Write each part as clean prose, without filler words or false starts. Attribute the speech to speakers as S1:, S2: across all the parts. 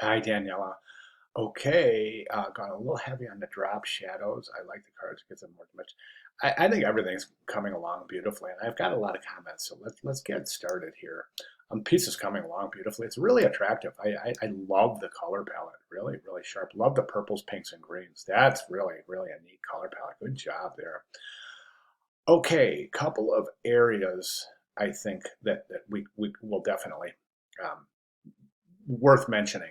S1: Hi, Daniella. Okay, gone a little heavy on the drop shadows. I like the cards because I'm more much. I think everything's coming along beautifully, and I've got a lot of comments. So let's get started here. Piece is coming along beautifully. It's really attractive. I love the color palette. Really, really sharp. Love the purples, pinks, and greens. That's really, really a neat color palette. Good job there. Okay, couple of areas I think that we will definitely um, worth mentioning,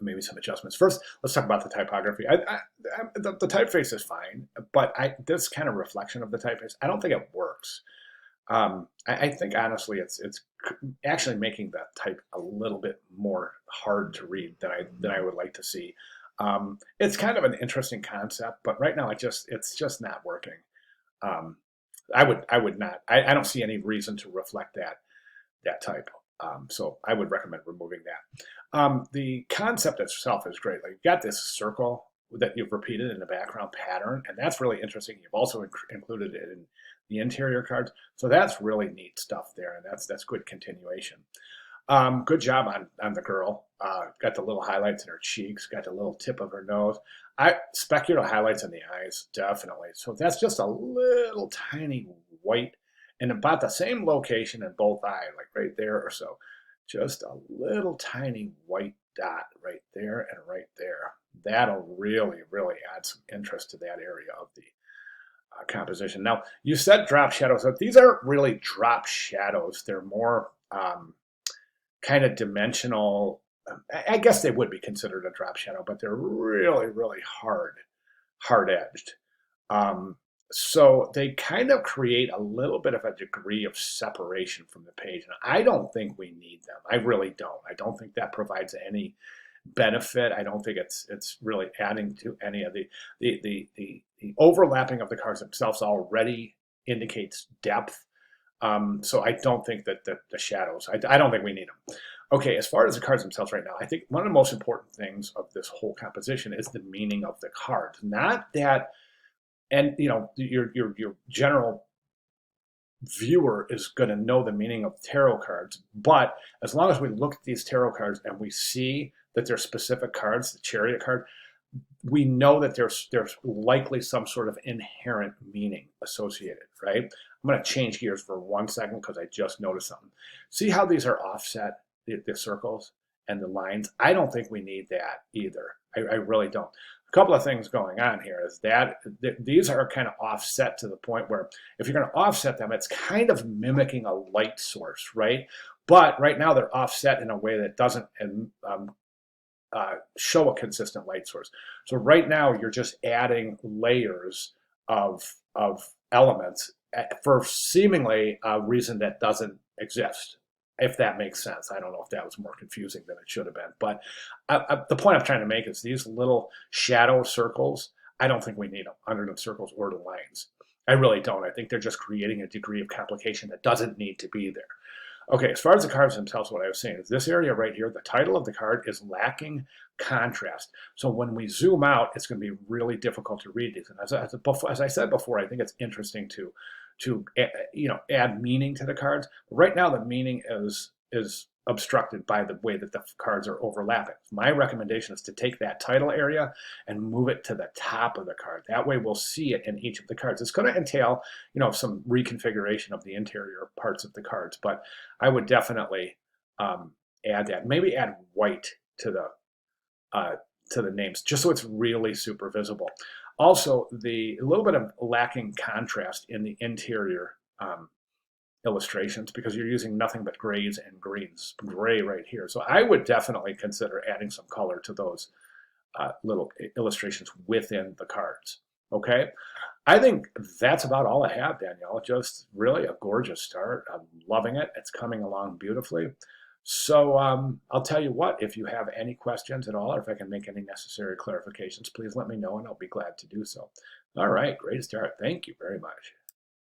S1: maybe some adjustments. First, let's talk about the typography. The typeface is fine, but this kind of reflection of the typeface, I don't think it works. I think honestly, it's actually making that type a little bit more hard to read than I would like to see. It's kind of an interesting concept, but right now it's just not working. Um, I would not. I don't see any reason to reflect that type. So I would recommend removing that. The concept itself is great. Like you've got this circle that you've repeated in the background pattern, and that's really interesting. You've also included it in the interior cards, so that's really neat stuff there, and that's good continuation. Good job on the girl. Got the little highlights in her cheeks, got the little tip of her nose. Specular highlights in the eyes, definitely. So that's just a little tiny white in about the same location in both eyes, like right there or so. Just a little tiny white dot right there and right there. That'll really, really add some interest to that area of the composition. Now, you said drop shadows, but these aren't really drop shadows. They're more kind of dimensional. I guess they would be considered a drop shadow, but they're really, really hard edged. Um, so they kind of create a little bit of a degree of separation from the page. And I don't think we need them. I really don't. I don't think that provides any benefit. I don't think it's really adding to any of the overlapping of the cards themselves already indicates depth. So I don't think that the shadows, I don't think we need them. Okay, as far as the cards themselves right now, I think one of the most important things of this whole composition is the meaning of the cards. Not that, and your general viewer is going to know the meaning of tarot cards, but as long as we look at these tarot cards and we see that they're specific cards, the chariot card, we know that there's likely some sort of inherent meaning associated, right? I'm going to change gears for 1 second because I just noticed something. See how these are offset, the circles and the lines? I don't think we need that either. I really don't. A couple of things going on here is that these are kind of offset to the point where if you're going to offset them, it's kind of mimicking a light source, right? But right now they're offset in a way that doesn't show a consistent light source. So right now you're just adding layers of elements for seemingly a reason that doesn't exist, if that makes sense. I don't know if that was more confusing than it should have been, but the point I'm trying to make is these little shadow circles, I don't think we need them under the circles or the lines. I really don't. I think they're just creating a degree of complication that doesn't need to be there. Okay, as far as the cards themselves, what I was saying is this area right here, the title of the card is lacking contrast. So when we zoom out, it's going to be really difficult to read these. And as I said before, I think it's interesting to add meaning to the cards. But right now, the meaning is obstructed by the way that the cards are overlapping. My recommendation is to take that title area and move it to the top of the card. That way we'll see it in each of the cards. It's going to entail, some reconfiguration of the interior parts of the cards, but I would definitely add that. Maybe add white to the names, just so it's really super visible. Also, a little bit of lacking contrast in the interior illustrations because you're using nothing but grays and greens, gray right here. So I would definitely consider adding some color to those little illustrations within the cards. Okay, I think that's about all I have, Danielle. Just really a gorgeous start. I'm loving it. It's coming along beautifully. So I'll tell you what, if you have any questions at all, or if I can make any necessary clarifications, please let me know and I'll be glad to do so. All right, great start. Thank you very much.